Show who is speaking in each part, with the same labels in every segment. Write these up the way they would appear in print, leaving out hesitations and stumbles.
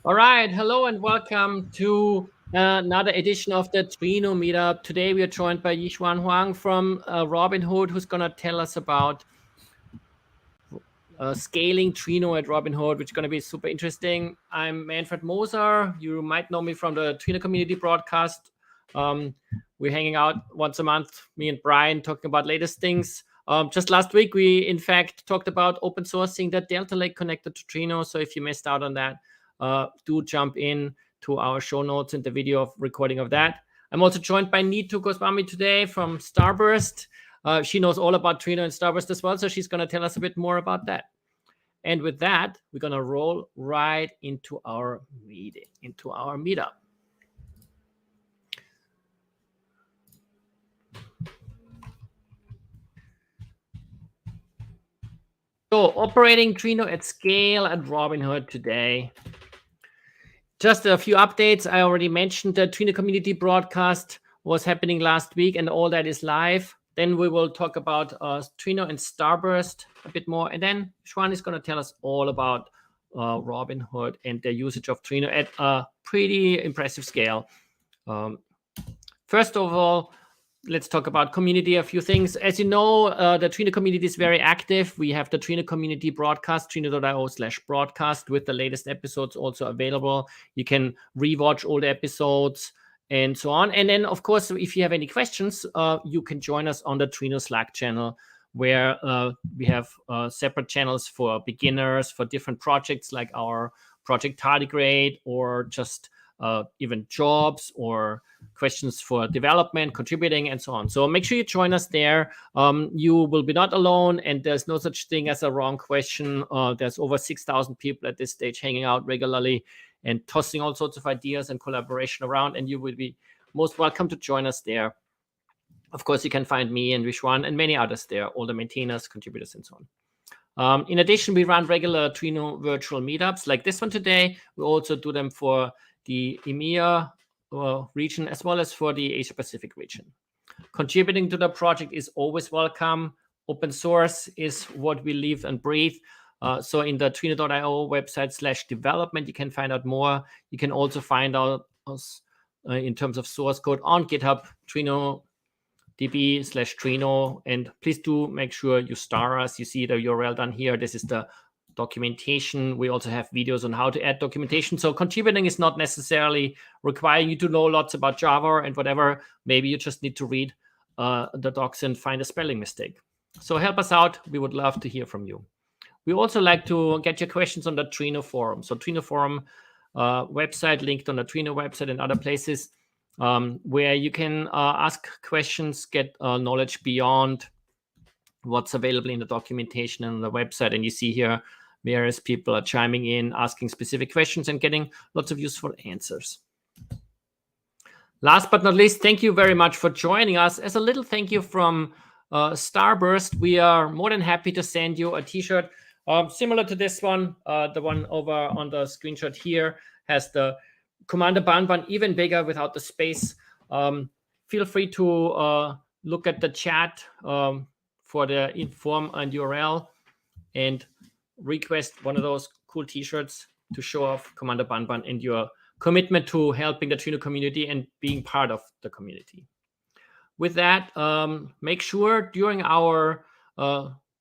Speaker 1: All right, hello and welcome to another edition of the Trino Meetup. Today we are joined by Yixuan Huang from Robinhood, who's going to tell us about scaling Trino at Robinhood, which is going to be super interesting. I'm Manfred Moser. You might know me from the Trino community broadcast. We're hanging out once a month, me and Brian, talking about latest things. Just last week, we in fact talked about open sourcing the Delta Lake connected to Trino. So if you missed out on that, do jump in to our show notes and the video of recording of that. I'm also joined by Neetu Goswami today from Starburst. She knows all about Trino and Starburst as well, so she's going to tell us a bit more about that. And with that, we're going to roll right into our meeting, into our meetup. So operating Trino at scale at Robinhood today. Just a few updates. I already mentioned the Trino community broadcast was happening last week, and all that is live. Then we will talk about Trino and Starburst a bit more. And then Xuan is going to tell us all about Robinhood and their usage of Trino at a pretty impressive scale. First of all, let's talk about community, a few things. As you know, the Trino community is very active. We have the Trino community broadcast, trino.io/broadcast, with the latest episodes also available. You can rewatch all the episodes and so on. And then, of course, if you have any questions, you can join us on the Trino Slack channel, where we have separate channels for beginners, for different projects like our project tardigrade, or just even jobs or questions for development, contributing, and so on. So make sure you join us there. You will be not alone, and there's no such thing as a wrong question. There's over 6,000 people at this stage hanging out regularly and tossing all sorts of ideas and collaboration around, and you will be most welcome to join us there. Of course, you can find me and Vishwan and many others there, all the maintainers, contributors, and so on. In addition, we run regular Trino virtual meetups like this one today. We also do them for the EMEA region as well as for the Asia Pacific region. Contributing to the project is always welcome. Open source is what we live and breathe. So in the Trino.io website/development, you can find out more. You can also find out us in terms of source code on GitHub, Trino.db/Trino. And please do make sure you star us. You see the URL down here. This is the documentation. We also have videos on how to add documentation. So contributing is not necessarily requiring you to know lots about Java and whatever. Maybe you just need to read the docs and find a spelling mistake. So help us out. We would love to hear from you. We also like to get your questions on the Trino forum. So Trino forum website, linked on the Trino website and other places, where you can ask questions, get knowledge beyond what's available in the documentation and on the website. And you see here various people are chiming in, asking specific questions and getting lots of useful answers. Last but not least, thank you very much for joining us. As a little thank you from Starburst, we are more than happy to send you a t-shirt similar to this one. The one over on the screenshot here has the Commander Banban, even bigger without the space. Feel free to look at the chat for the inform and URL and request one of those cool t-shirts to show off Commander Banban and your commitment to helping the Trino community and being part of the community. With that, make sure during our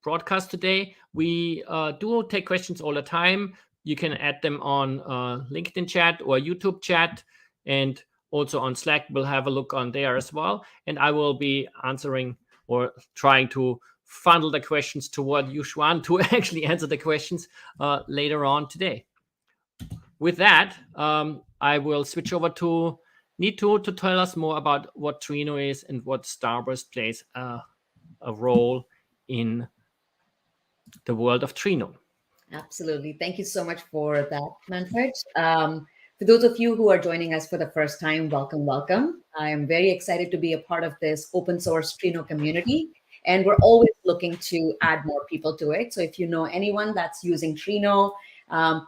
Speaker 1: broadcast today, we do take questions all the time. You can add them on LinkedIn chat or YouTube chat, and also on Slack. We'll have a look on there as well. And I will be answering or trying to funnel the questions toward Yixuan to actually answer the questions later on today. With that, I will switch over to Neetu to tell us more about what Trino is and what Starburst plays a role in the world of Trino.
Speaker 2: Absolutely. Thank you so much for that, Manfred. For those of you who are joining us for the first time, welcome, welcome. I am very excited to be a part of this open source Trino community, and we're always looking to add more people to it. So if you know anyone that's using Trino,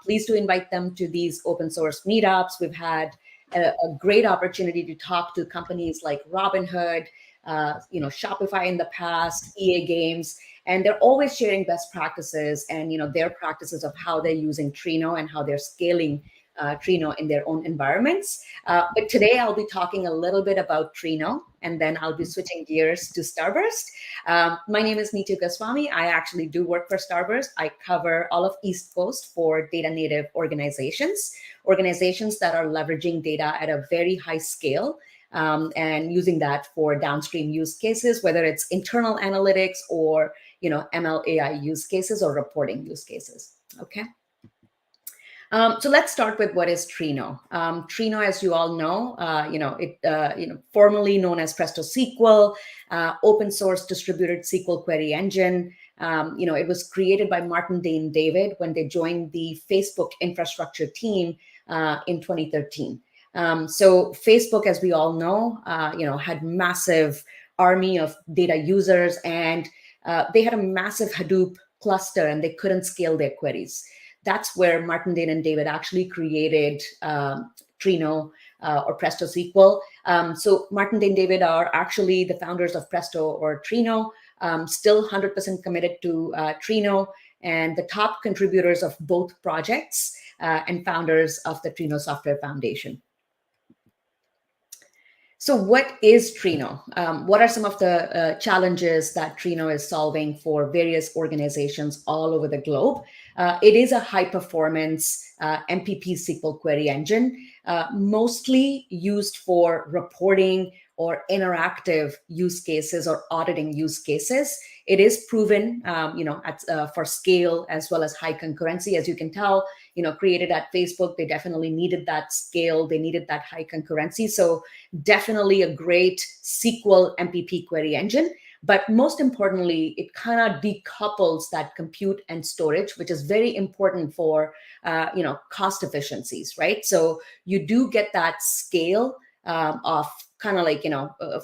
Speaker 2: please do invite them to these open source meetups. We've had a great opportunity to talk to companies like Robinhood, Shopify in the past, EA Games, and they're always sharing best practices and their practices of how they're using Trino and how they're scaling Trino in their own environments. But today I'll be talking a little bit about Trino, and then I'll be switching gears to Starburst. My name is Neetu Goswami. I actually do work for Starburst. I cover all of East Coast for data native organizations that are leveraging data at a very high scale. And using that for downstream use cases, whether it's internal analytics or ML AI use cases or reporting use cases. Okay. So let's start with what is Trino. Trino, as you all know, formerly known as Presto SQL, open source distributed SQL query engine. It was created by Martin Dane David when they joined the Facebook infrastructure team in 2013. So Facebook, as we all know, had massive army of data users, and they had a massive Hadoop cluster, and they couldn't scale their queries. That's where Martin Dane and David actually created Trino or Presto SQL. So Martin Dane David are actually the founders of Presto or Trino, still 100% committed to Trino, and the top contributors of both projects and founders of the Trino Software Foundation. So what is Trino? What are some of the challenges that Trino is solving for various organizations all over the globe? It is a high-performance MPP SQL query engine, mostly used for reporting or interactive use cases or auditing use cases. It is proven, for scale as well as high concurrency. As you can tell, created at Facebook, they definitely needed that scale. They needed that high concurrency. So definitely a great SQL MPP query engine. But most importantly, it kind of decouples that compute and storage, which is very important for, cost efficiencies, right? So you do get that scale of kind of like,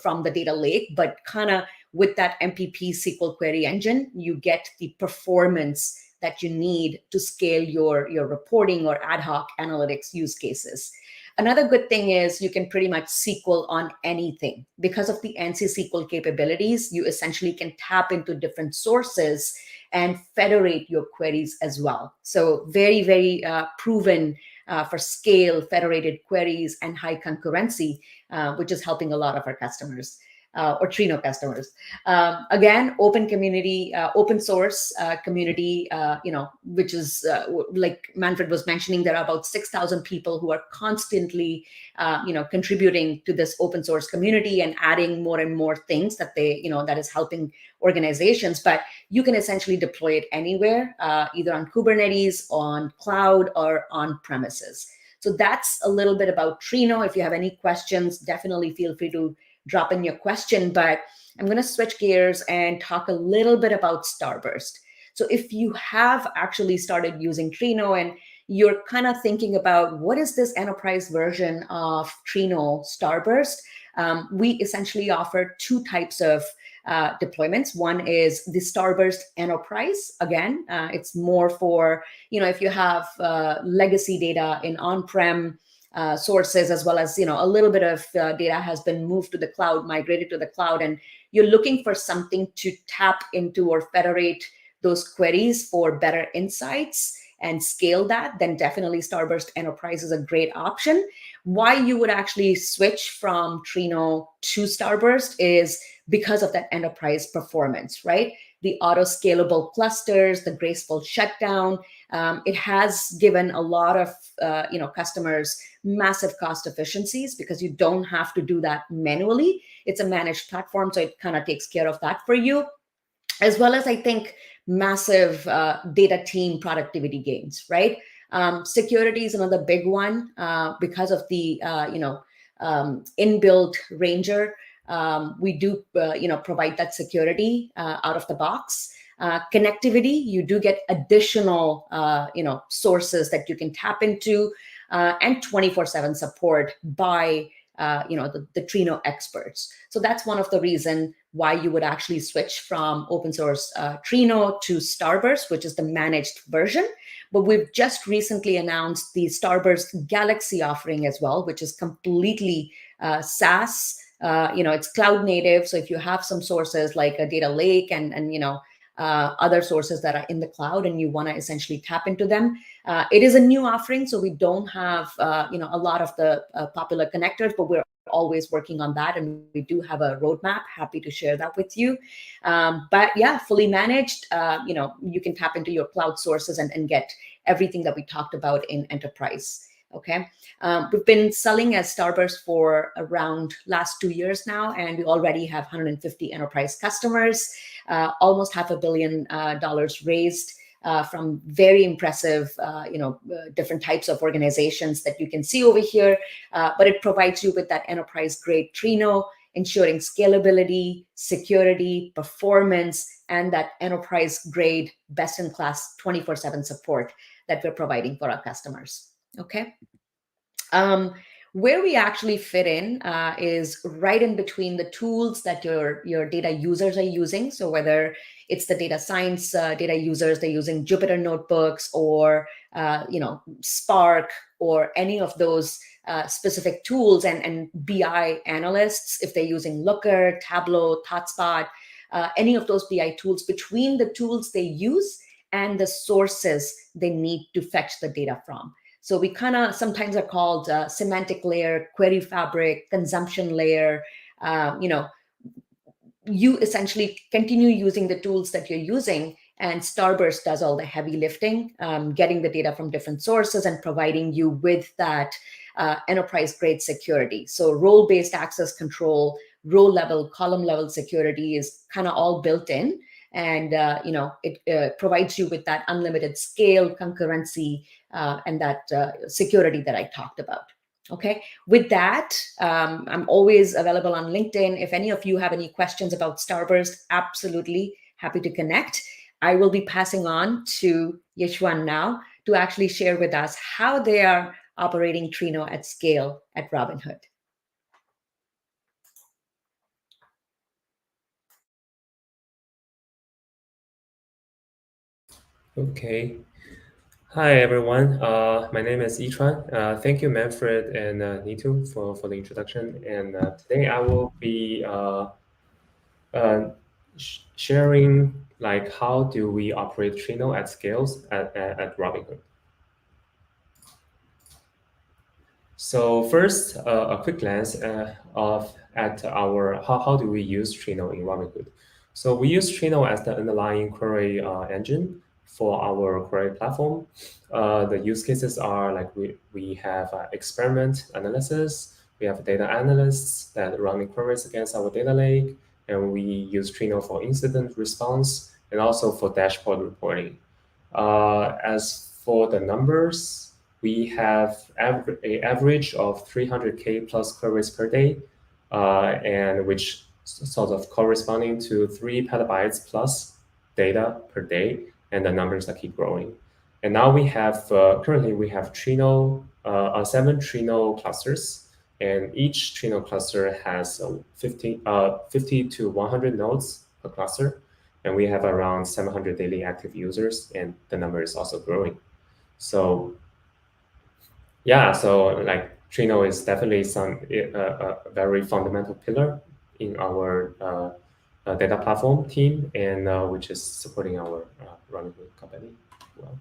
Speaker 2: from the data lake, but kind of with that MPP SQL query engine, you get the performance that you need to scale your reporting or ad hoc analytics use cases. Another good thing is you can pretty much SQL on anything. Because of the ANSI SQL capabilities, you essentially can tap into different sources and federate your queries as well. So very, very proven for scale, federated queries, and high concurrency, which is helping a lot of our customers. Or Trino customers. Again, open community, open source community, which is like Manfred was mentioning, there are about 6,000 people who are constantly, contributing to this open source community and adding more and more things that that is helping organizations. But you can essentially deploy it anywhere, either on Kubernetes, on cloud, or on premises. So that's a little bit about Trino. If you have any questions, definitely feel free to drop in your question, but I'm going to switch gears and talk a little bit about Starburst. So if you have actually started using Trino and you're kind of thinking about what is this enterprise version of Trino Starburst, we essentially offer two types of deployments. One is the Starburst Enterprise. Again, it's more for, if you have legacy data in on-prem sources, as well as a little bit of data has been moved to the cloud, migrated to the cloud, and you're looking for something to tap into or federate those queries for better insights and scale that, then definitely Starburst Enterprise is a great option. Why you would actually switch from Trino to Starburst is because of that enterprise performance, right? The auto-scalable clusters, the graceful shutdown. It has given a lot of customers massive cost efficiencies because you don't have to do that manually. It's a managed platform, so it kind of takes care of that for you, as well as I think massive data team productivity gains, right? Security is another big one because of the inbuilt Ranger. We do provide that security out of the box. Connectivity, you do get additional sources that you can tap into, and 24/7 support by the Trino experts. So that's one of the reasons why you would actually switch from open source Trino to Starburst, which is the managed version. But we've just recently announced the Starburst Galaxy offering as well, which is completely SaaS. It's cloud native. So if you have some sources like a data lake and other sources that are in the cloud, and you want to essentially tap into them. It is a new offering, so we don't have a lot of the popular connectors, but we're always working on that, and we do have a roadmap. Happy to share that with you. But yeah, fully managed. You can tap into your cloud sources and get everything that we talked about in enterprise. Okay, we've been selling as Starburst for around last 2 years now, and we already have 150 enterprise customers, almost $500 million raised. From very impressive, different types of organizations that you can see over here. But it provides you with that enterprise-grade Trino, ensuring scalability, security, performance, and that enterprise-grade, best-in-class 24/7 support that we're providing for our customers. Okay. Where we actually fit in is right in between the tools that your data users are using. So whether it's the data science data users, they're using Jupyter notebooks or Spark or any of those specific tools, and BI analysts, if they're using Looker, Tableau, ThoughtSpot, any of those BI tools, between the tools they use and the sources they need to fetch the data from. So we kind of sometimes are called semantic layer, query fabric, consumption layer. You essentially continue using the tools that you're using, and Starburst does all the heavy lifting, getting the data from different sources and providing you with that enterprise-grade security. So role-based access control, row-level, column-level security is kind of all built in. And it provides you with that unlimited scale, concurrency, and that security that I talked about. Okay. With that, I'm always available on LinkedIn. If any of you have any questions about Starburst, absolutely happy to connect. I will be passing on to Yeshwan now to actually share with us how they are operating Trino at scale at Robinhood.
Speaker 3: Okay. Hi, everyone. My name is Yichuan. Thank you, Manfred and Nitu, for the introduction. And today I will be sharing like how do we operate Trino at scales at Robinhood. So first, a quick glance at our how do we use Trino in Robinhood. So we use Trino as the underlying query engine for our query platform. The use cases are like we have experiment analysis, we have data analysts that run queries against our data lake, and we use Trino for incident response and also for dashboard reporting. As for the numbers, we have an average of 300K plus queries per day, and which sort of corresponding to 3 petabytes plus data per day, and the numbers that keep growing. And now we have, currently we have Trino, 7 Trino clusters, and each Trino cluster has 50 to 100 nodes per cluster, and we have around 700 daily active users, and the number is also growing. So yeah, so like Trino is definitely a very fundamental pillar in our data platform team, and which is supporting our Robinhood company well.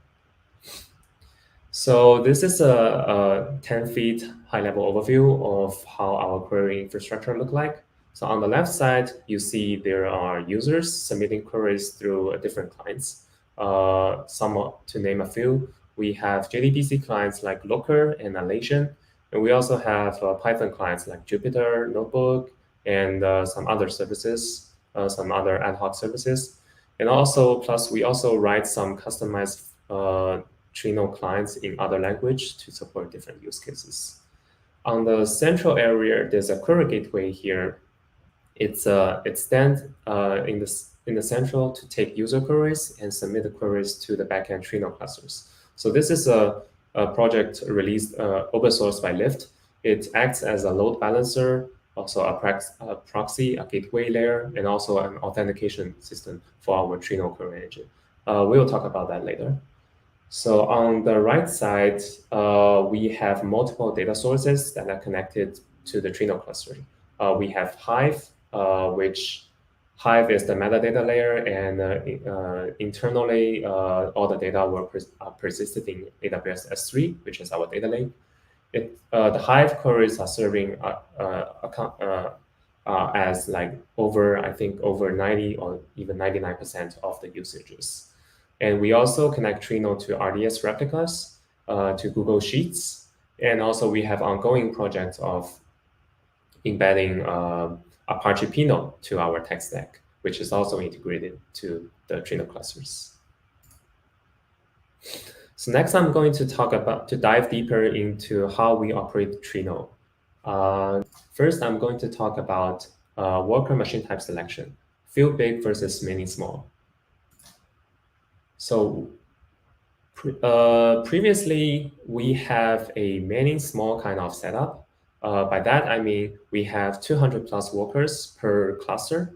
Speaker 3: So this is a 10 feet high-level overview of how our query infrastructure look like. So on the left side, you see there are users submitting queries through different clients. To name a few, we have JDBC clients like Looker and Alation, and we also have Python clients like Jupyter Notebook and some other services, some other ad hoc services. And also, plus we also write some customized Trino clients in other language to support different use cases. On the central area, there's a query gateway here. It stands in the central to take user queries and submit the queries to the backend Trino clusters. So this is a project released open source by Lyft. It acts as a load balancer, also a proxy, a gateway layer, and also an authentication system for our Trino query engine. We'll talk about that later. So on the right side, we have multiple data sources that are connected to the Trino cluster. We have Hive, which Hive is the metadata layer, and internally, all the data are persisted in AWS S3, which is our data lake. The Hive queries are serving as like I think over 90 or even 99% of the usages. And we also connect Trino to RDS replicas, to Google Sheets, and also we have ongoing projects of embedding Apache Pinot to our tech stack, which is also integrated to the Trino clusters. So next, I'm going to dive deeper into how we operate Trino. First, I'm going to talk about worker machine type selection, few big versus many small. So previously, we have a many small kind of setup. By that, I mean we have 200 plus workers per cluster.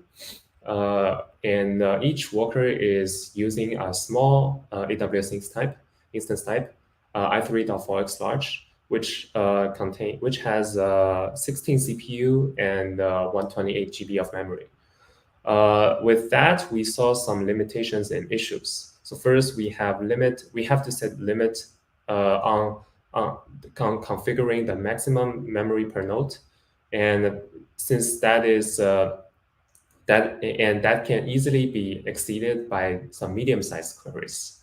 Speaker 3: And each worker is using a small AWS instance type, i3.4x large, which has 16 CPU and 128 GB of memory. With that, we saw some limitations and issues. So first, we have to set limit on configuring the maximum memory per node, and since that can easily be exceeded by some medium-sized queries.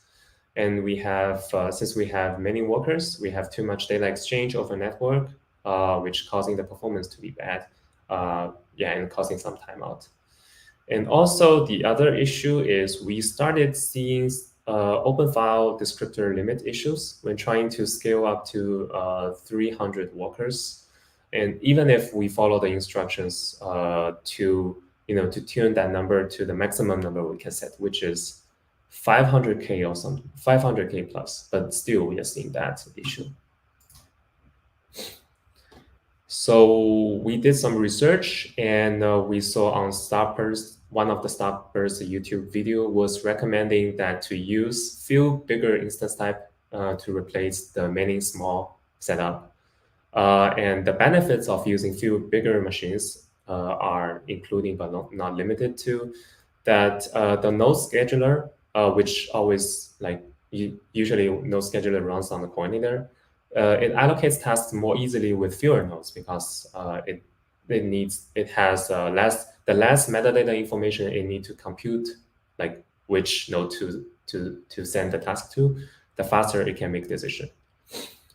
Speaker 3: And we have, since we have many workers, we have too much data exchange over network, which causing the performance to be bad, and causing some timeout. And also the other issue is we started seeing open file descriptor limit issues when trying to scale up to 300 workers. And even if we follow the instructions to tune that number to the maximum number we can set, which is 500K or something, 500K plus, but still we are seeing that issue. So we did some research, and we saw on Starburst, one of the Starburst YouTube video was recommending that to use few bigger instance type to replace the many small setup. And the benefits of using few bigger machines are including but not limited to that the node scheduler, which always usually node scheduler runs on the coordinator, it allocates tasks more easily with fewer nodes because it has the less metadata information it needs to compute, like which node to send the task to, the faster it can make decision.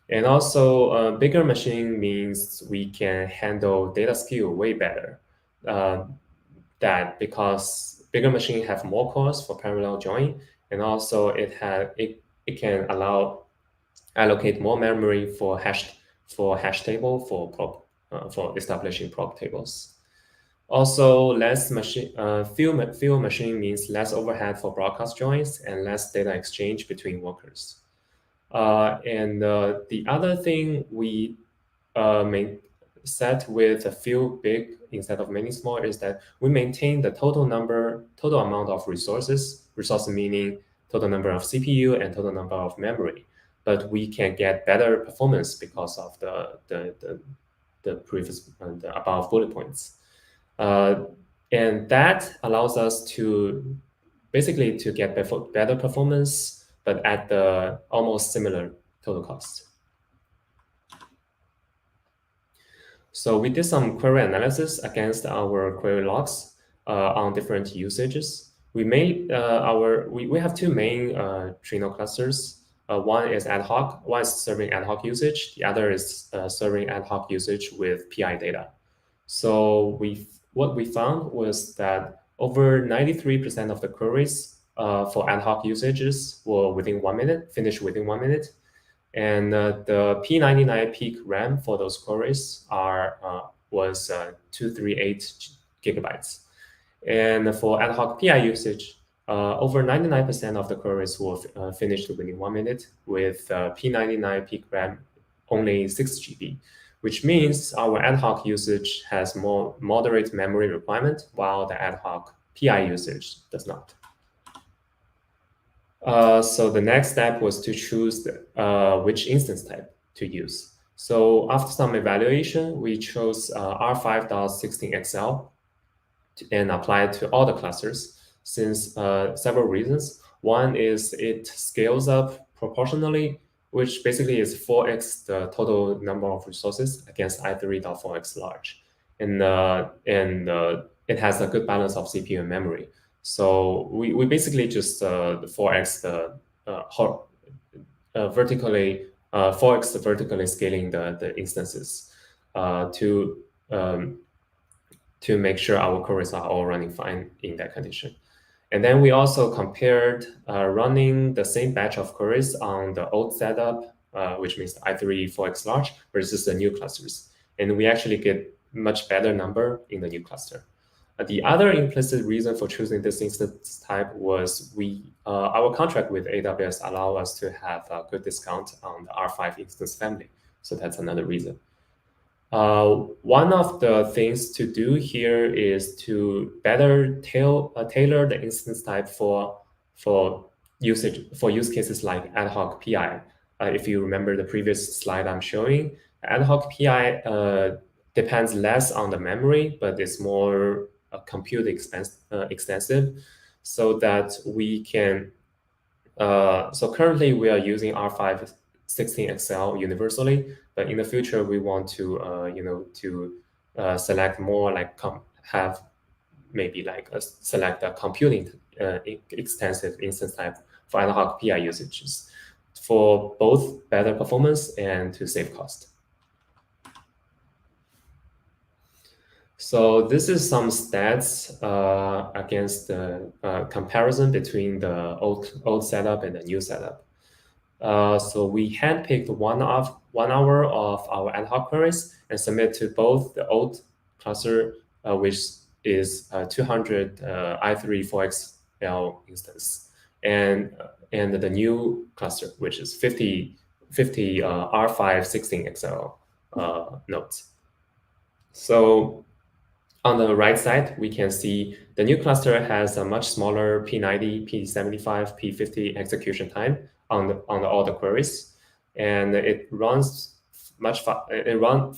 Speaker 3: And also, bigger machine means we can handle data skew way better. That because bigger machine have more cores for parallel join, and also it can allocate more memory for hash table for establishing prop tables. Also, fewer machine means less overhead for broadcast joins and less data exchange between workers. And the other thing we set with a few big instead of many small is that we maintain the total amount of resources meaning total number of CPU and total number of memory, but we can get better performance because of the previous the above bullet points. And that allows us to basically to get better performance, but at the almost similar total cost. So we did some query analysis against our query logs on different usages. We made we have two main Trino clusters. One is ad hoc, one is serving ad hoc usage. The other is serving ad hoc usage with PI data. So what we found was that over 93% of the queries for ad hoc usages were finished within 1 minute. And the P99 peak RAM for those queries was 238 gigabytes. And for ad hoc PI usage, over 99% of the queries were finished within 1 minute with P99 peak RAM only 6 GB, which means our ad hoc usage has more moderate memory requirement, while the ad hoc PI usage does not. So the next step was to choose which instance type to use. So after some evaluation, we chose R5.16XL. and apply it to all the clusters since several reasons. One is it scales up proportionally, which basically is 4x the total number of resources against i3.4x large. And it has a good balance of CPU and memory. So we basically just 4x the vertically 4x vertically scaling the instances to make sure our queries are all running fine in that condition. And then we also compared running the same batch of queries on the old setup, which means the i3 4x large versus the new clusters. And we actually get much better number in the new cluster. The other implicit reason for choosing this instance type was our contract with AWS allow us to have a good discount on the R5 instance family. So that's another reason. One of the things to do here is to better tailor the instance type for use cases like ad hoc PI. If you remember the previous slide I'm showing, ad hoc PI depends less on the memory, but it's more compute extensive, so that we can. So currently we are using R5 16XL universally, but in the future we want to select more like have maybe like select a computing extensive instance type for ad hoc PI usages for both better performance and to save cost. So this is some stats against the comparison between the old setup and the new setup. So we handpicked 1 hour of our ad hoc queries and submit to both the old cluster, which is 200 i3 4XL instance, and the new cluster, which is 50 R5 16XL nodes. So on the right side, we can see the new cluster has a much smaller P90, P75, P50 execution time on all the queries, and it runs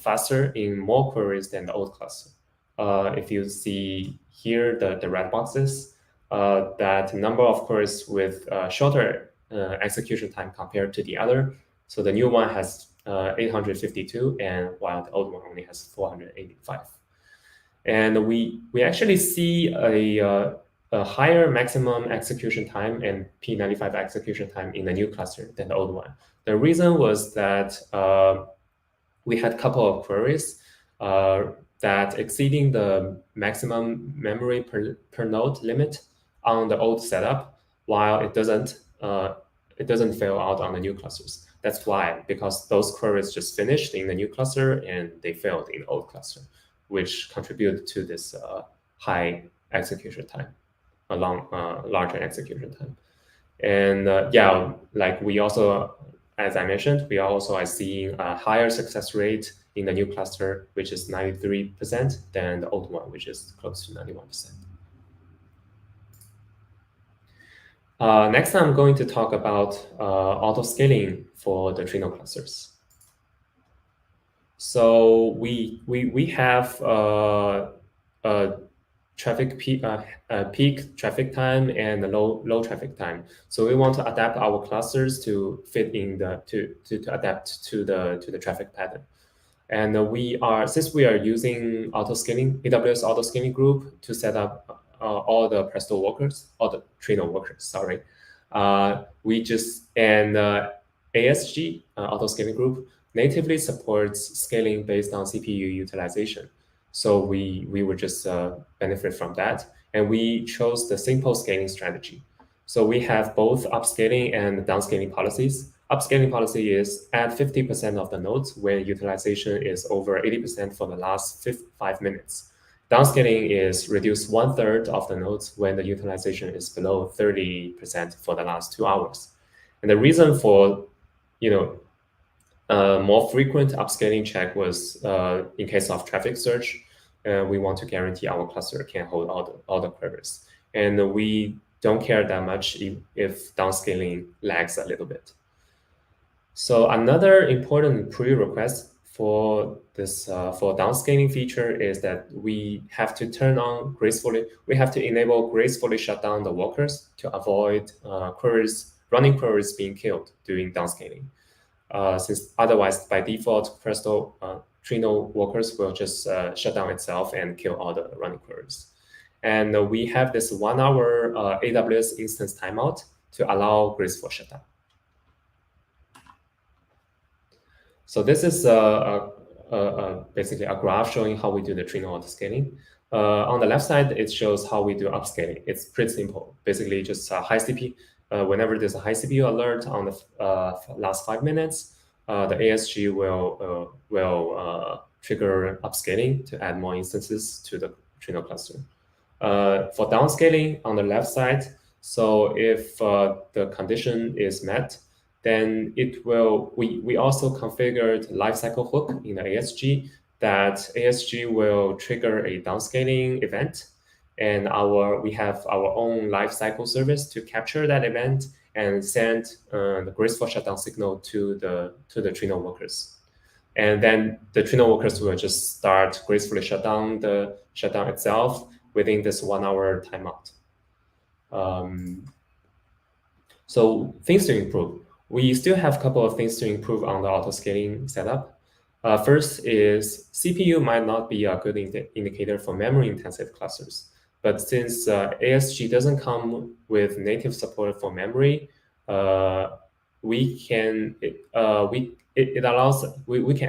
Speaker 3: faster in more queries than the old cluster. If you see here the red boxes, that number of queries with shorter execution time compared to the other. So the new one has 852, and while the old one only has 485. And we actually see a higher maximum execution time and P95 execution time in the new cluster than the old one. The reason was that we had a couple of queries that exceeding the maximum memory per node limit on the old setup, while it doesn't fail out on the new clusters. That's why, because those queries just finished in the new cluster and they failed in the old cluster, which contributed to this high execution time, a larger execution time. And like we also, as I mentioned, we also are seeing a higher success rate in the new cluster, which is 93%, than the old one, which is close to 91%. Next, I'm going to talk about auto-scaling for the Trino clusters. So we have traffic peak traffic time and low traffic time. So we want to adapt our clusters to fit in to adapt to the traffic pattern. And since we are using AWS auto scaling group to set up all the Presto workers, all the Trino workers, sorry. ASG auto scaling group natively supports scaling based on CPU utilization. So we would just benefit from that. And we chose the simple scaling strategy. So we have both upscaling and downscaling policies. Upscaling policy is add 50% of the nodes where utilization is over 80% for the last 5 minutes. Downscaling is reduce 1/3 of the nodes when the utilization is below 30% for the last 2 hours. And the reason for, more frequent upscaling check was in case of traffic surge, we want to guarantee our cluster can hold all the queries. And we don't care that much if downscaling lags a little bit. So another important prerequisite for this for downscaling feature is that we have to turn on gracefully. We have to enable gracefully shut down the workers to avoid running queries being killed during downscaling. Since otherwise, by default, Presto Trino workers will just shut down itself and kill all the running queries. And we have this 1 hour AWS instance timeout to allow graceful shutdown. So this is basically a graph showing how we do the Trino autoscaling. On the left side, it shows how we do upscaling. It's pretty simple. Basically, just high CPU. Whenever there's a high CPU alert on the last 5 minutes, the ASG will trigger upscaling to add more instances to the Trino cluster. For downscaling on the left side, so if the condition is met, then it will, we also configured lifecycle hook in the ASG that ASG will trigger a downscaling event. And we have our own lifecycle service to capture that event and send the graceful shutdown signal to the Trino workers. And then the Trino workers will just start gracefully shut down itself within this 1 hour timeout. So things to improve. We still have a couple of things to improve on the autoscaling setup. First is CPU might not be a good indicator for memory-intensive clusters. But since ASG doesn't come with native support for memory, we can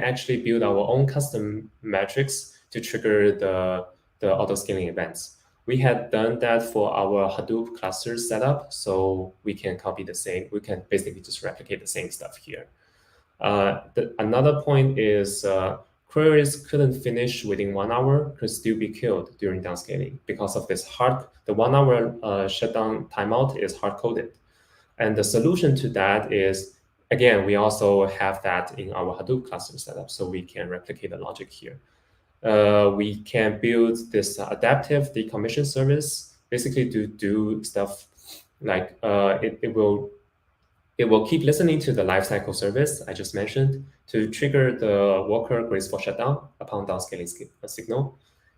Speaker 3: actually build our own custom metrics to trigger the autoscaling events. We had done that for our Hadoop cluster setup, so we can copy the same. We can basically just replicate the same stuff here. Another point is queries couldn't finish within 1 hour, could still be killed during downscaling because of this the 1 hour shutdown timeout is hard-coded. And the solution to that is, again, we also have that in our Hadoop cluster setup, so we can replicate the logic here. We can build this adaptive decommission service, basically to do stuff like it will keep listening to the lifecycle service I just mentioned to trigger the worker graceful shutdown upon downscaling signal,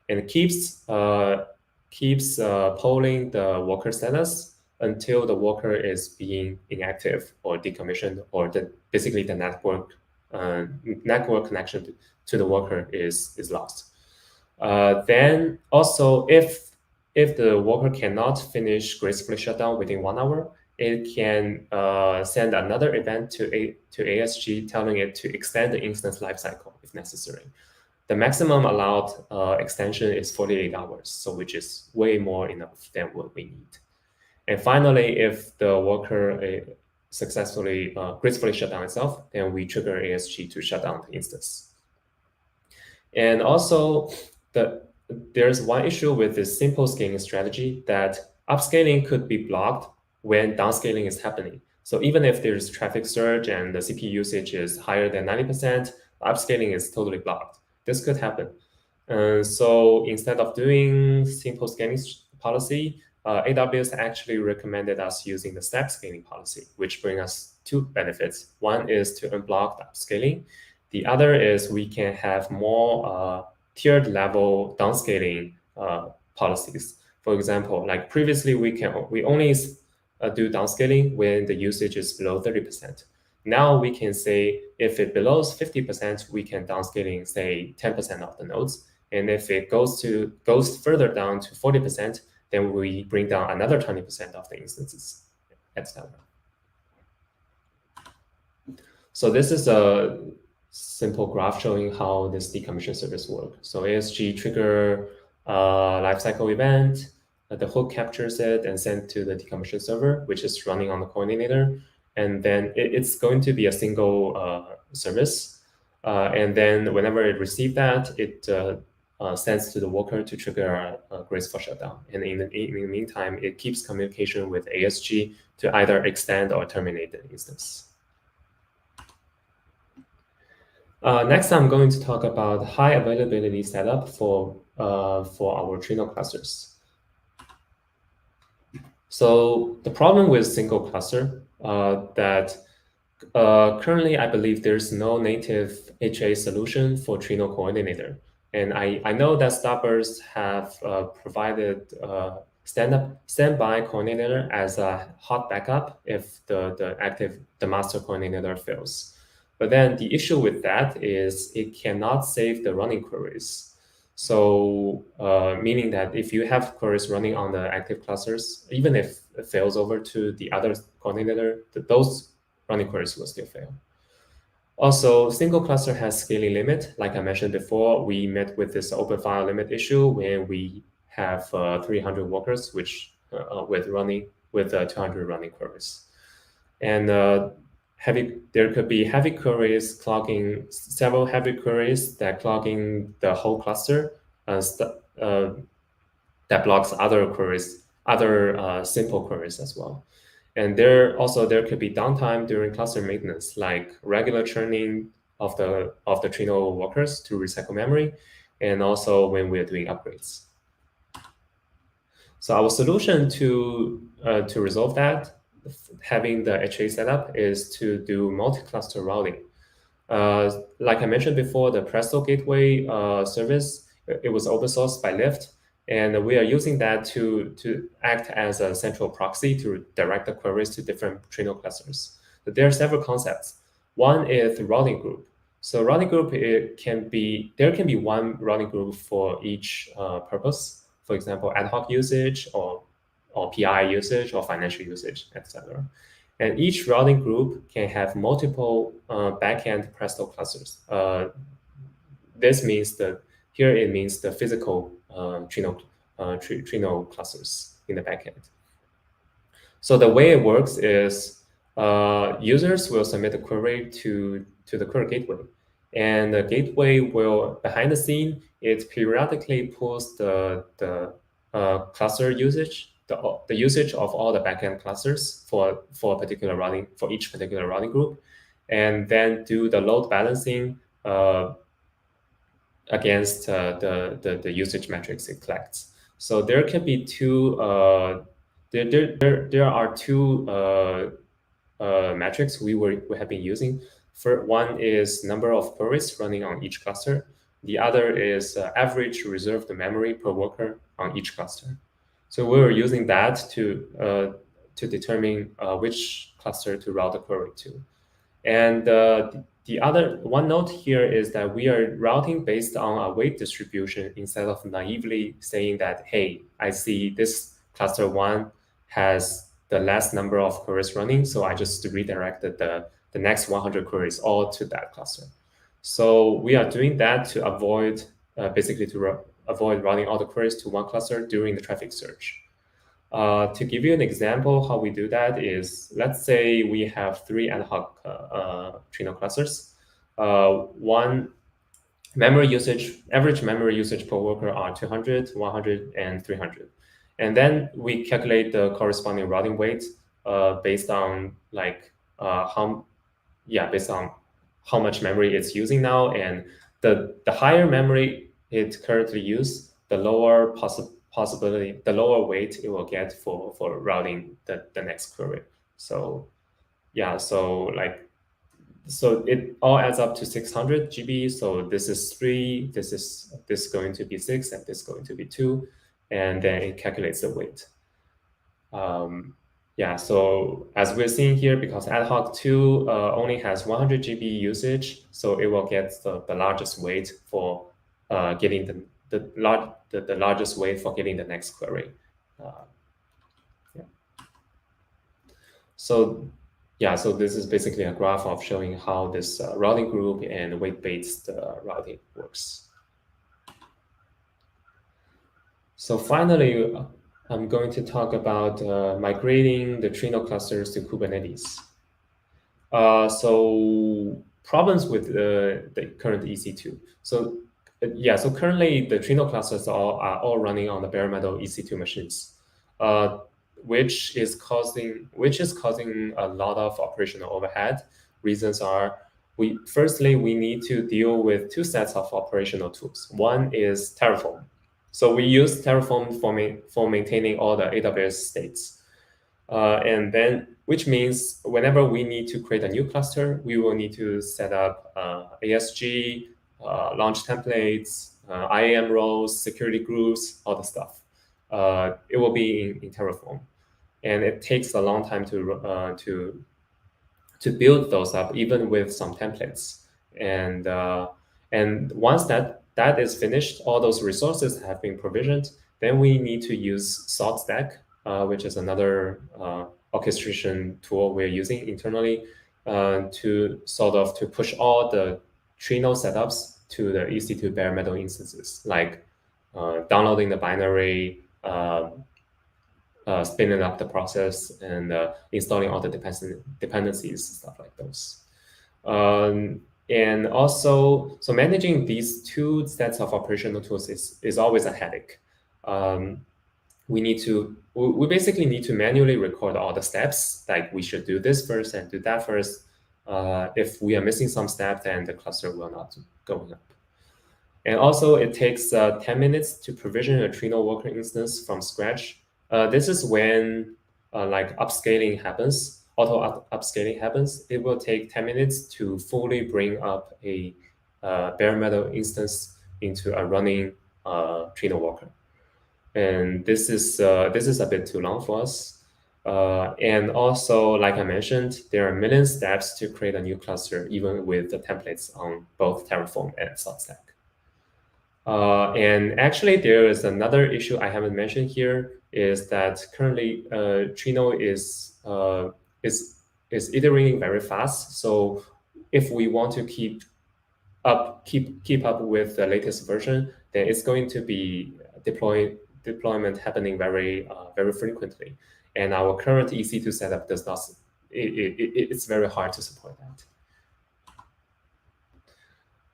Speaker 3: and keeps polling the worker status until the worker is being inactive or decommissioned, or basically the network connection to the worker is lost. Then also, if the worker cannot finish gracefully shutdown within 1 hour, it can send another event to ASG telling it to extend the instance lifecycle if necessary. The maximum allowed extension is 48 hours, so which is way more enough than what we need. And finally, if the worker successfully gracefully shut down itself, then we trigger ASG to shut down the instance. And also, there's one issue with this simple scaling strategy, that upscaling could be blocked when downscaling is happening. So even if there's traffic surge and the CPU usage is higher than 90%, upscaling is totally blocked. This could happen. So instead of doing simple scaling policy, AWS actually recommended us using the step scaling policy, which brings us two benefits. One is to unblock the upscaling. The other is we can have more tiered level downscaling policies. For example, like previously, we only do downscaling when the usage is below 30%. Now we can say if it below 50%, we can downscaling say 10% of the nodes, and if it goes further down to 40%, then we bring down another 20% of the instances, etc. So this is a simple graph showing how this decommission service works. So ASG trigger lifecycle event, the hook captures it and sends to the decommission server, which is running on the coordinator. And then it's going to be a single service. And then whenever it receives that, it sends to the worker to trigger a graceful shutdown. And in the meantime, it keeps communication with ASG to either extend or terminate the instance. Next, I'm going to talk about high availability setup for our Trino clusters. So the problem with single cluster that Currently, I believe there's no native HA solution for Trino coordinator. And I know that Starburst have provided standby coordinator as a hot backup if the master coordinator fails. But then the issue with that is it cannot save the running queries. So meaning that if you have queries running on the active clusters, even if it fails over to the other coordinator, those running queries will still fail. Also, single cluster has scaling limit. Like I mentioned before, we met with this open file limit issue when we have 300 workers, which with 200 running queries. And there could be heavy queries clogging several heavy queries that clogging the whole cluster, that blocks other queries, other simple queries as well. And there could be downtime during cluster maintenance, like regular churning of the Trino workers to recycle memory, and also when we're doing upgrades. So our solution to resolve that, having the HA setup, is to do multi-cluster routing. Like I mentioned before, the Presto Gateway service, it was open sourced by Lyft, and we are using that to act as a central proxy to direct the queries to different Trino clusters. But there are several concepts. One is routing group. So routing group, there can be one routing group for each purpose. For example, ad hoc usage or PI usage or financial usage, etc. And each routing group can have multiple backend Presto clusters. This means it means the physical Trino clusters in the backend. So the way it works is users will submit a query to the query gateway, and the gateway will, behind the scene, it periodically pulls the cluster usage, the usage of all the backend clusters for each particular routing group, and then do the load balancing against the usage metrics it collects. So there can be there are two metrics we have been using. One is number of queries running on each cluster. The other is average reserved memory per worker on each cluster. So we were using that to determine which cluster to route the query to. And the other one note here is that we are routing based on a weight distribution instead of naively saying that, hey, I see this cluster 1 has the less number of queries running, so I just redirected the next 100 queries all to that cluster. So we are doing that to avoid, avoid routing all the queries to one cluster during the traffic surge. To give you an example, how we do that is, let's say we have 3 ad hoc Trino clusters. One average memory usage per worker are 200, 100, and 300. And then we calculate the corresponding routing weight based on based on how much memory it's using now, and the higher memory it currently uses, the lower the lower weight it will get for routing the next query. So yeah, so it all adds up to 600 GB. So this is 3, this is going to be 6, and this is going to be 2, and then it calculates the weight. Yeah, so as we're seeing here, because ad hoc 2 only has 100 GB usage, so it will get the largest weight for getting the largest weight for getting the next query. Yeah. So this is basically a graph of showing how this routing group and weight-based routing works. So finally, I'm going to talk about migrating the Trino clusters to Kubernetes. So problems with the current EC2. So currently the Trino clusters are all running on the bare metal EC2 machines, which is causing a lot of operational overhead. Reasons are, we need to deal with 2 sets of operational tools. One is Terraform. So we use Terraform for maintaining all the AWS states. And then, which means whenever we need to create a new cluster, we will need to set up ASG, launch templates, IAM roles, security groups, all the stuff. It will be in Terraform, and it takes a long time to build those up, even with some templates. And once that is finished, all those resources have been provisioned. Then we need to use SaltStack, which is another orchestration tool we're using internally to push all the Trino setups to the EC2 bare metal instances, like downloading the binary, spinning up the process, and installing all the dependencies, stuff like those. And also, so managing these two sets of operational tools is always a headache. We basically need to manually record all the steps, like we should do this first and do that first. If we are missing some step, then the cluster will not go up. And also, it takes 10 minutes to provision a Trino worker instance from scratch. This is when like upscaling happens, auto upscaling happens. It will take 10 minutes to fully bring up a bare metal instance into a running Trino worker. And this is a bit too long for us. And also, like I mentioned, there are a million steps to create a new cluster, even with the templates on both Terraform and SaltStack. And actually, there is another issue I haven't mentioned here, is that currently Trino is iterating very fast. So if we want to keep up with the latest version, then it's going to be deployment happening very frequently. And our current EC2 setup does not. It's very hard to support that.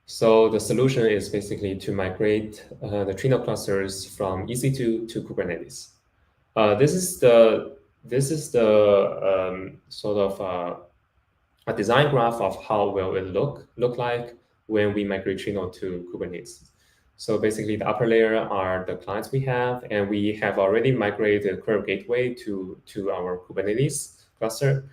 Speaker 3: So the solution is basically to migrate the Trino clusters from EC2 to Kubernetes. This is the sort of a design graph of how will it look like when we migrate Trino to Kubernetes. So basically, the upper layer are the clients we have, and we have already migrated Query Gateway to our Kubernetes cluster.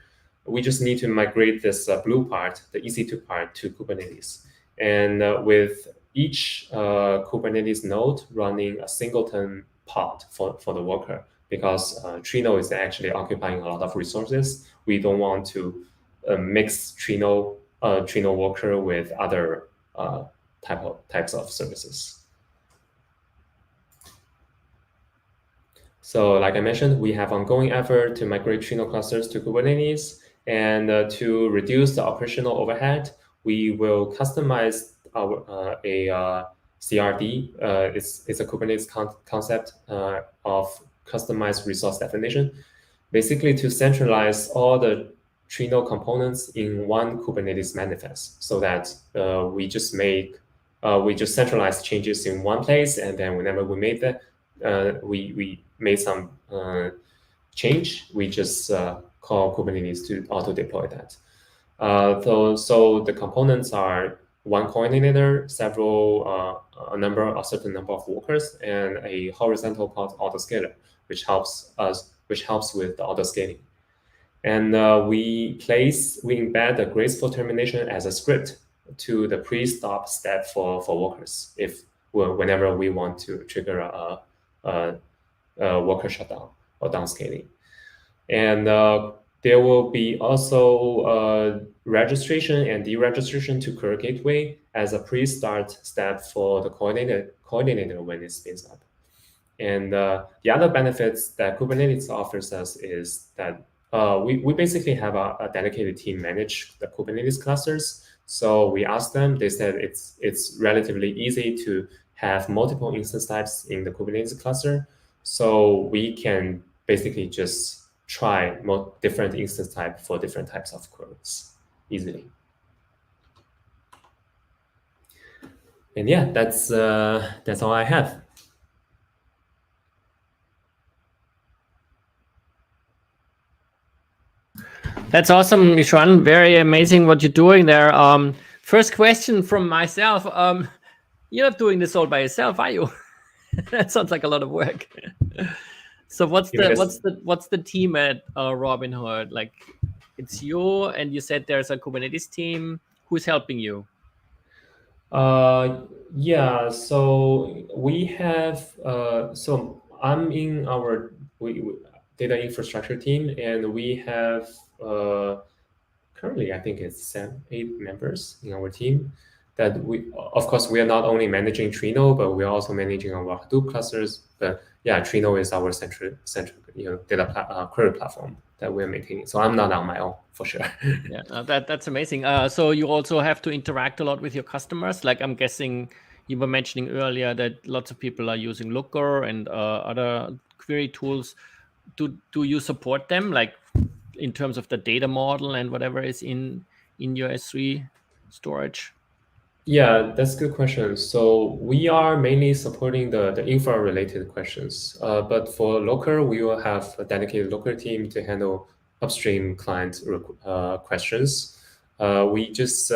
Speaker 3: We just need to migrate this blue part, the EC2 part, to Kubernetes. And with each Kubernetes node running a singleton pod for the worker, because Trino is actually occupying a lot of resources. We don't want to mix Trino worker with other types of services. So like I mentioned, we have ongoing effort to migrate Trino clusters to Kubernetes, and to reduce the operational overhead, we will customize our a CRD. It's a Kubernetes concept of customized resource definition, basically to centralize all the Trino components in one Kubernetes manifest, so that we just centralize changes in one place, and then whenever we made that, we made some change, we just call Kubernetes to auto deploy that. So the components are one coordinator, a certain number of workers, and a horizontal pod autoscaler, which helps with the autoscaling. And we embed a graceful termination as a script to the pre-stop step for workers whenever we want to trigger a worker shutdown or downscaling. And there will be also registration and deregistration to Query Gateway as a pre-start step for the coordinator when it spins up. And the other benefits that Kubernetes offers us is that we basically have a dedicated team manage the Kubernetes clusters. So we asked them, they said it's relatively easy to have multiple instance types in the Kubernetes cluster. So we can basically just try different instance type for different types of queries easily. And yeah, that's all I have.
Speaker 1: That's awesome, Yishuan. Very amazing what you're doing there. First question from myself. You're not doing this all by yourself, are you? That sounds like a lot of work. So what's
Speaker 3: You mean
Speaker 1: what's the team at Robinhood? Like, it's you, and you said there's a Kubernetes team. Who's helping you?
Speaker 3: Yeah, so we have, so I'm in our data infrastructure team, and we have currently, I think it's 8 members in our team. That of course, we are not only managing Trino, but we are also managing our Hadoop clusters. But yeah, Trino is our central data query platform that we're maintaining. So I'm not on my own for sure.
Speaker 1: Yeah, that's amazing. So you also have to interact a lot with your customers. Like, I'm guessing you were mentioning earlier that lots of people are using Looker and other query tools. Do you support them, like in terms of the data model and whatever is in your S3 storage?
Speaker 3: Yeah, that's a good question. So we are mainly supporting the infra related questions. But for Locker, we will have a dedicated Locker team to handle upstream client questions. We just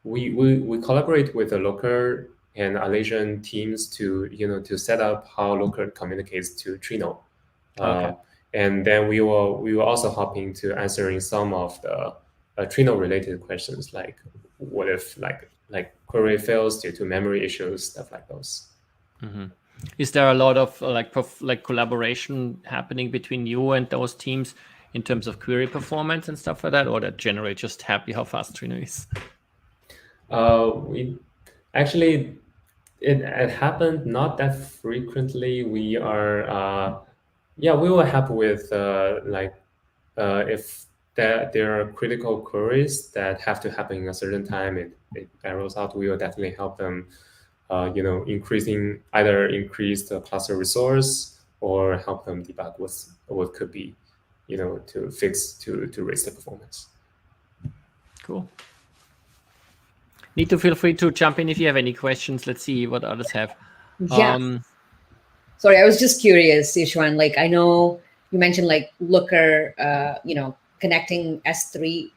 Speaker 3: we collaborate with the Locker and Alasian teams to set up how Locker communicates to Trino.
Speaker 1: Okay.
Speaker 3: And then we will also hop into answering some of the Trino related questions, like what if like query fails due to memory issues, stuff like those.
Speaker 1: Mm-hmm. Is there a lot of like collaboration happening between you and those teams in terms of query performance and stuff like that, or that generally just happy how fast Trino is?
Speaker 3: We actually it happened not that frequently. We were happy with if there are critical queries that have to happen in a certain time, it arrows out. We will definitely help them, increase the cluster resource or help them debug what could be, to fix to raise the performance.
Speaker 1: Cool. Need to feel free to jump in if you have any questions. Let's see what others have.
Speaker 2: Yeah. Sorry, I was just curious, Yishwan. Like, I know you mentioned like Looker, connecting S3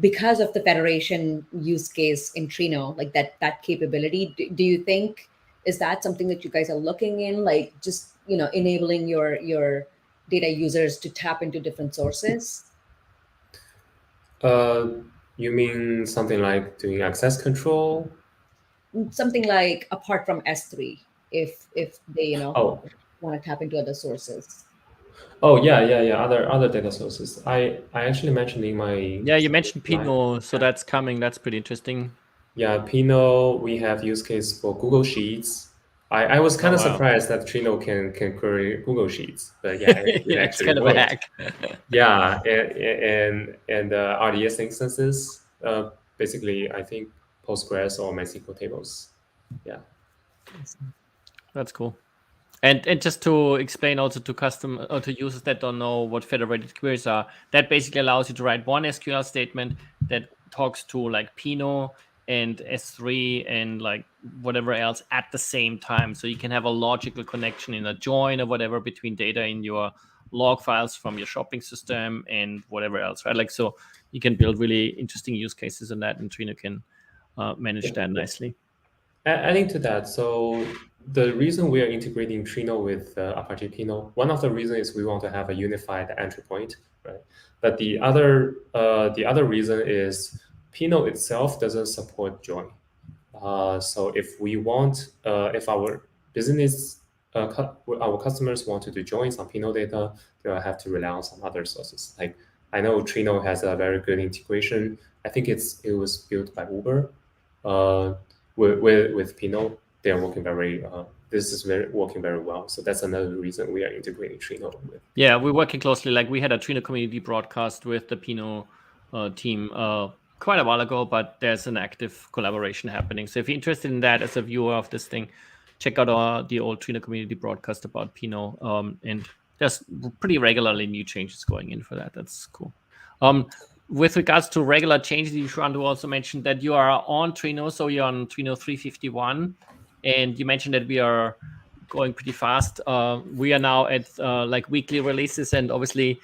Speaker 2: because of the federation use case in Trino, like that capability. Do you think is that something that you guys are looking in, like just enabling your data users to tap into different sources?
Speaker 3: You mean something like doing access control?
Speaker 2: Something like apart from S3, if they
Speaker 3: Oh.
Speaker 2: want to tap into other sources.
Speaker 3: Oh yeah. Other data sources. I actually mentioned in my
Speaker 1: you mentioned Pinot, so that's coming. That's pretty interesting.
Speaker 3: Yeah, Pinot. We have use case for Google Sheets. I was kind of surprised that Trino can query Google Sheets, but yeah, it
Speaker 1: it's
Speaker 3: actually
Speaker 1: kind
Speaker 3: worked.
Speaker 1: of a hack.
Speaker 3: Yeah, and RDS instances. Basically, I think Postgres or MySQL tables. Yeah.
Speaker 1: That's cool. And just to explain also to to users that don't know what federated queries are, that basically allows you to write one SQL statement that talks to like Pinot and S3 and like whatever else at the same time. So you can have a logical connection in a join or whatever between data in your log files from your shopping system and whatever else, right? Like, so you can build really interesting use cases on that, and Trino can manage that nicely.
Speaker 3: Adding to that, so the reason we are integrating Trino with Apache Pinot, one of the reasons is we want to have a unified entry point, right? But the other reason is Pinot itself doesn't support join. So if we want, if our business, our customers wanted to join some Pinot data, they'll have to rely on some other sources. Like I know Trino has a very good integration. I think it was built by Uber. With Pinot, they are working working very well. So that's another reason we are integrating Trino with.
Speaker 1: Yeah, we're working closely. Like, we had a Trino community broadcast with the Pinot team quite a while ago, but there's an active collaboration happening. So if you're interested in that as a viewer of this thing, check out the old Trino community broadcast about Pinot. And there's pretty regularly new changes going in for that. That's cool. With regards to regular changes, Yishwan also mentioned that you are on Trino, so you're on Trino 351, and you mentioned that we are going pretty fast. We are now at like weekly releases, and obviously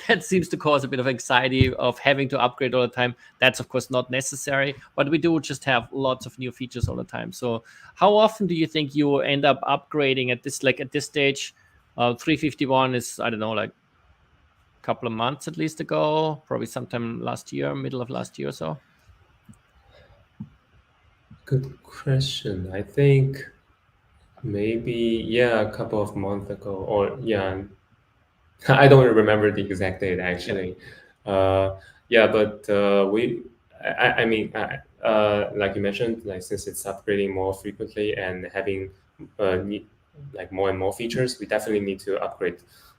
Speaker 1: that seems to cause a bit of anxiety of having to upgrade all the time. That's of course not necessary, but we do just have lots of new features all the time. So how often do you think you end up upgrading at this stage? 351 is, I don't know, like a couple of months at least ago, probably sometime last year, middle of last year or so.
Speaker 3: Good question. I think maybe, a couple of months ago, or I don't remember the exact date actually. But I mean, like you mentioned, like since it's upgrading more frequently and having like more and more features, we definitely need to upgrade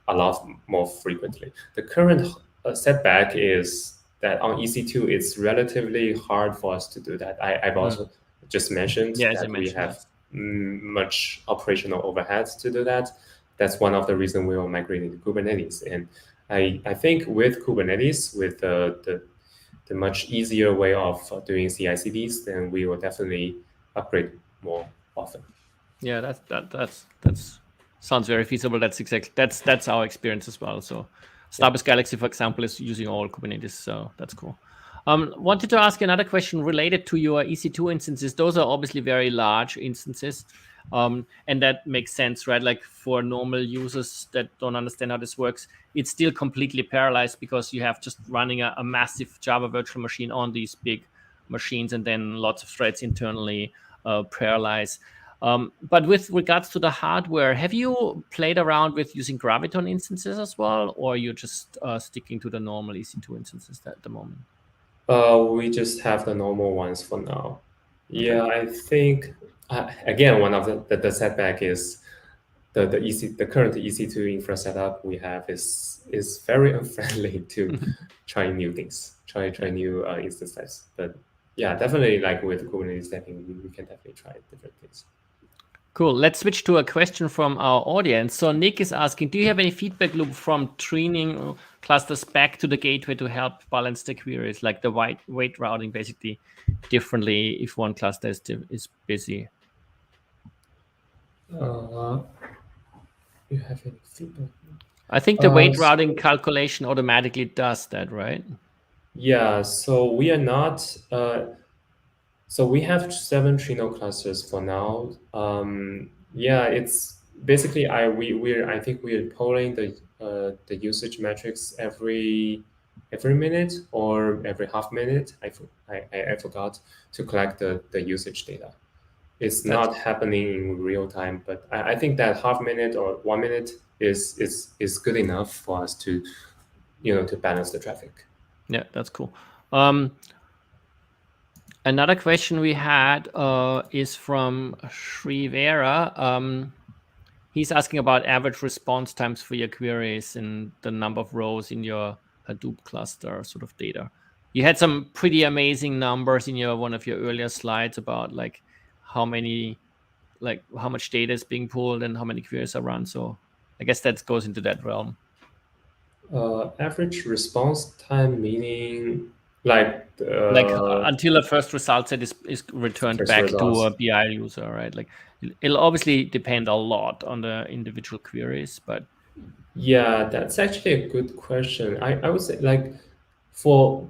Speaker 3: a lot more frequently. The current setback is that on EC2, it's relatively hard for us to do that. I've also just mentioned
Speaker 1: Yeah, as you
Speaker 3: that we
Speaker 1: mentioned,
Speaker 3: have
Speaker 1: yes.
Speaker 3: much operational overheads to do that. That's one of the reasons we are migrating to Kubernetes. And I think with Kubernetes, with the much easier way of doing CI/CDs, then we will definitely upgrade more often.
Speaker 1: Yeah, that's sounds very feasible. That's our experience as well. So Starburst Galaxy, for example, is using all Kubernetes, so that's cool. Wanted to ask another question related to your EC2 instances. Those are obviously very large instances, and that makes sense, right? Like for normal users that don't understand how this works, it's still completely paralyzed because you have just running a massive Java virtual machine on these big machines, and then lots of threads internally paralyze. But with regards to the hardware, have you played around with using Graviton instances as well, or you're just sticking to the normal EC2 instances at the moment?
Speaker 3: We just have the normal ones for now. Yeah, I think again one of the setback is the current EC2 infra setup we have is very unfriendly to try new things, try new instance types. But yeah, definitely like with Kubernetes, I think we can definitely try different things.
Speaker 1: Cool. Let's switch to a question from our audience. So Nick is asking, do you have any feedback loop from training clusters back to the gateway to help balance the queries, like the weight routing basically differently if one cluster is busy?
Speaker 3: You have any feedback?
Speaker 1: I think the weight routing calculation automatically does that, right?
Speaker 3: Yeah, so we are not. So we have 7 Trino clusters for now. It's basically I think we're polling the usage metrics every minute or every half minute. I forgot to collect the usage data. It's not happening in real time, but I think that half minute or 1 minute is good enough for us to to balance the traffic.
Speaker 1: Yeah, that's cool. Another question we had is from Shrivera. He's asking about average response times for your queries and the number of rows in your Hadoop cluster sort of data. You had some pretty amazing numbers in one of your earlier slides about like how much data is being pulled and how many queries are run. So I guess that goes into that realm.
Speaker 3: Average response time meaning like
Speaker 1: until the first result set is returned back to a BI user, right? Like it'll obviously depend a lot on the individual queries, but
Speaker 3: yeah, that's actually a good question. I would say like for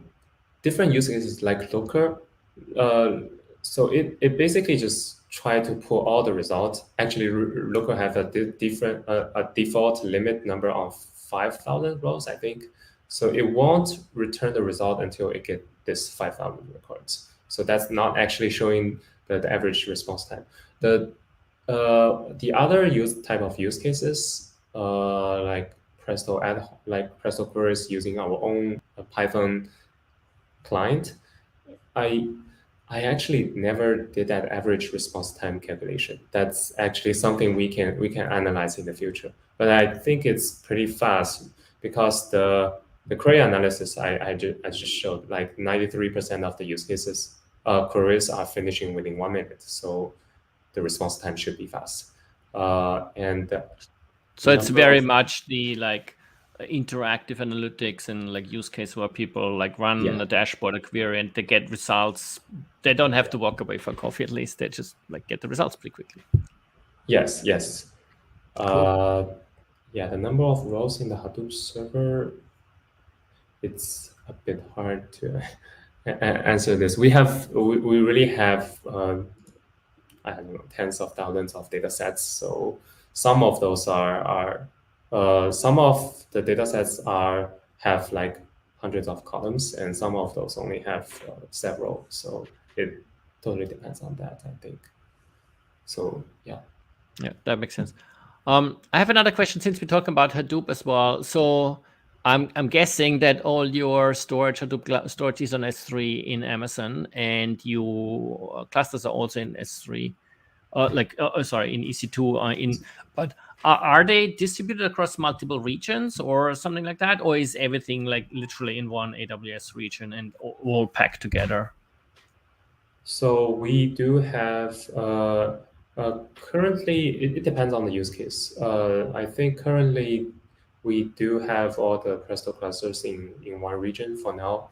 Speaker 3: different use cases like Looker, so it basically just try to pull all the results. Actually, Looker have a different a default limit number of 5,000 rows, I think. So it won't return the result until it get this 5,000 records. So that's not actually showing the average response time. The other type of use cases, like Presto queries using our own Python client, I actually never did that average response time calculation. That's actually something we can analyze in the future. But I think it's pretty fast because the query analysis I just showed, like 93% of the use cases queries are finishing within 1 minute. So the response time should be fast.
Speaker 1: So it's very much the like interactive analytics and like use case where people like run a dashboard, a query, and they get results. They don't have to walk away for coffee, at least they just like get the results pretty quickly.
Speaker 3: Yes.
Speaker 1: Cool.
Speaker 3: The number of rows in the Hadoop server, it's a bit hard to answer this. We really have I don't know, tens of thousands of data sets. So some of those are Some of the data sets have like hundreds of columns, and some of those only have several. So it totally depends on that, I think. So yeah.
Speaker 1: Yeah, that makes sense. I have another question since we're talking about Hadoop as well. So I'm guessing that all your Hadoop storage is on S3 in Amazon, and your clusters are also in S3. Sorry, in EC2. But are they distributed across multiple regions or something like that, or is everything like literally in one AWS region and all packed together?
Speaker 3: So we do have currently, it depends on the use case. I think currently we do have all the Presto clusters in one region for now.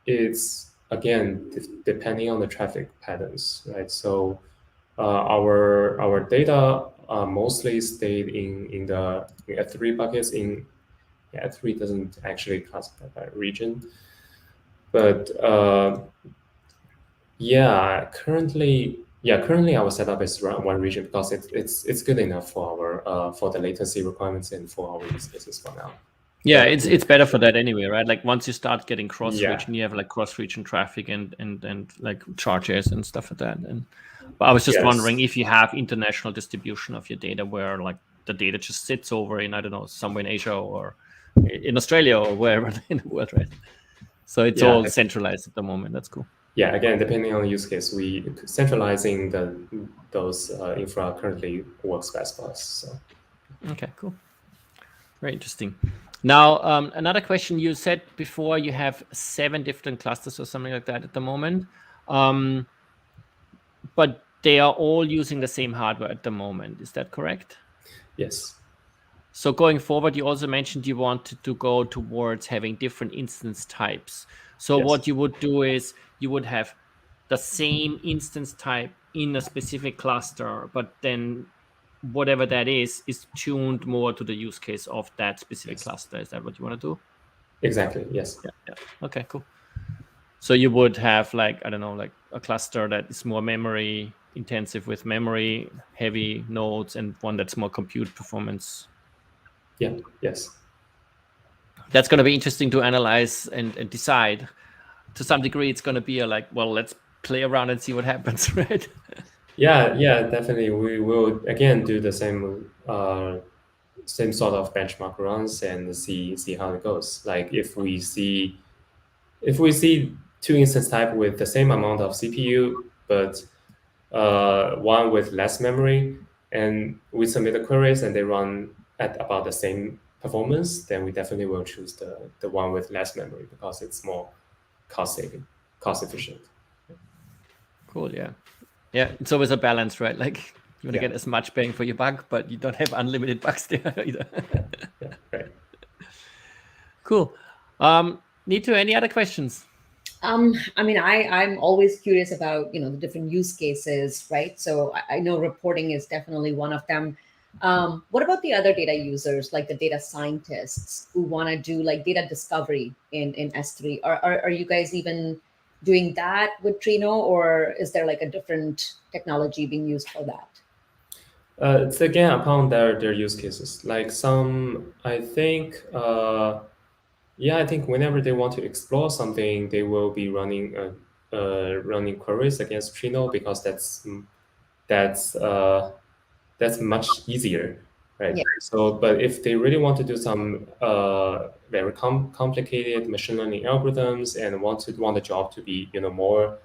Speaker 3: It's again depending on the traffic patterns, right? So our data mostly stayed in the S3 buckets. S3 doesn't actually classify by region, but currently our setup is around one region because it's good enough for our for the latency requirements and for our use cases for now.
Speaker 1: Yeah,
Speaker 3: But
Speaker 1: it's better for that anyway, right? Like once you start getting
Speaker 3: Yeah.
Speaker 1: cross-region, you have like cross-region traffic and like charges and stuff like that. But I was just
Speaker 3: Yes.
Speaker 1: wondering if you have international distribution of your data where like the data just sits over in, I don't know, somewhere in Asia or in Australia or wherever in the world, right? So it's
Speaker 3: Yeah,
Speaker 1: all
Speaker 3: that's-
Speaker 1: centralized at the moment. That's cool.
Speaker 3: Yeah, again, depending on the use case, we centralizing those infra currently works best for us. So
Speaker 1: Okay, cool. Very interesting. Now, another question. You said before you have 7 different clusters or something like that at the moment, but they are all using the same hardware at the moment. Is that correct?
Speaker 3: yes.
Speaker 1: So going forward, you also mentioned you wanted to go towards having different instance types. So
Speaker 3: Yes.
Speaker 1: what you would do is you would have the same instance type in a specific cluster, but then whatever that is tuned more to the use case of that specific
Speaker 3: Yes.
Speaker 1: cluster. Is that what you want to do?
Speaker 3: Exactly. Yes.
Speaker 1: Yeah. Okay, cool. So you would have like, I don't know, like a cluster that is more memory intensive with memory heavy nodes and one that's more compute performance.
Speaker 3: Yeah. Yes.
Speaker 1: That's going to be interesting to analyze and decide. To some degree, it's going to be well, let's play around and see what happens, right?
Speaker 3: Yeah, definitely. We will again do the same sort of benchmark runs and see how it goes. Like if we see 2 instance type with the same amount of CPU, but one with less memory, and we submit the queries and they run at about the same performance, then we definitely will choose the one with less memory because it's more cost efficient.
Speaker 1: Cool. Yeah. It's always a balance, right? Like you want to
Speaker 3: Yeah.
Speaker 1: get as much bang for your buck, but you don't have unlimited bucks there either.
Speaker 3: Yeah, right.
Speaker 1: Cool. Nito, any other questions?
Speaker 2: I mean, I'm always curious about, the different use cases, right? So I know reporting is definitely one of them. What about the other data users, like the data scientists who want to do like data discovery in S3? Are you guys even doing that with Trino, or is there like a different technology being used for that?
Speaker 3: It's again upon their use cases. Like some, I think, I think whenever they want to explore something, they will be running running queries against Trino because that's much easier, right?
Speaker 2: Yeah.
Speaker 3: So, but if they really want to do some very complicated machine learning algorithms and want the job to be more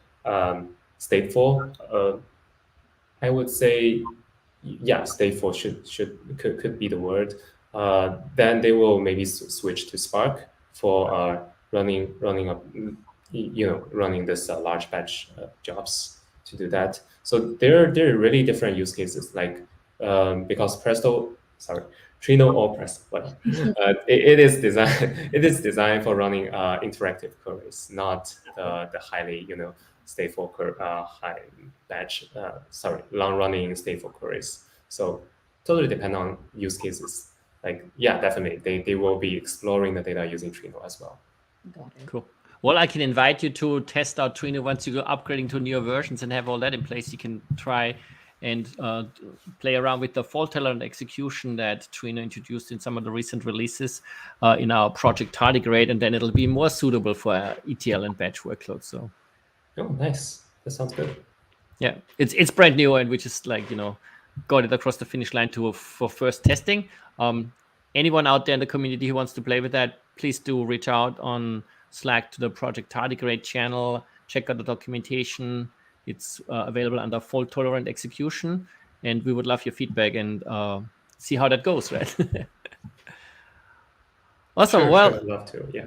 Speaker 3: stateful, I would say, stateful could be the word. Then they will maybe switch to Spark for running up, running this large batch jobs to do that. So there are really different use cases, like because Trino or Presto, whatever. It is designed it is designed for running interactive queries, not the highly stateful high batch long running stateful queries. So totally depend on use cases. Like definitely they will be exploring the data using Trino as well.
Speaker 2: Got it.
Speaker 1: Cool. Well, I can invite you to test out Trino once you go upgrading to newer versions and have all that in place. You can try and play around with the fault-tolerant execution that Trino introduced in some of the recent releases in our project tardigrade, and then it'll be more suitable for ETL and batch workloads. So,
Speaker 3: Oh, nice. That sounds good.
Speaker 1: yeah, it's brand new, and we just got it across the finish line for first testing. Anyone out there in the community who wants to play with that, please do reach out on Slack to the Project Tardigrade channel. Check out the documentation. It's available under fault-tolerant execution, and we would love your feedback and see how that goes, right? Awesome.
Speaker 3: Sure,
Speaker 1: well,
Speaker 3: sure, I'd love to. Yeah.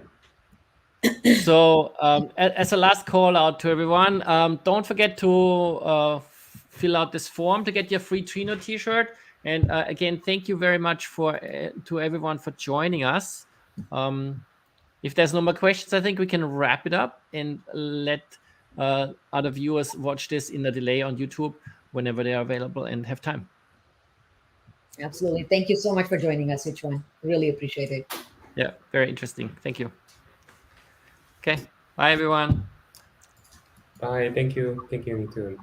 Speaker 1: So as a last call out to everyone, don't forget to fill out this form to get your free Trino t-shirt. And again, thank you very much to everyone for joining us. If there's no more questions, I think we can wrap it up and let other viewers watch this in a delay on YouTube whenever they are available and have time.
Speaker 2: Absolutely. Thank you so much for joining us, Sichuan. Really appreciate it.
Speaker 1: Yeah, very interesting. Thank you. Okay. Bye, everyone.
Speaker 3: Bye. Thank you. Thank you, me too.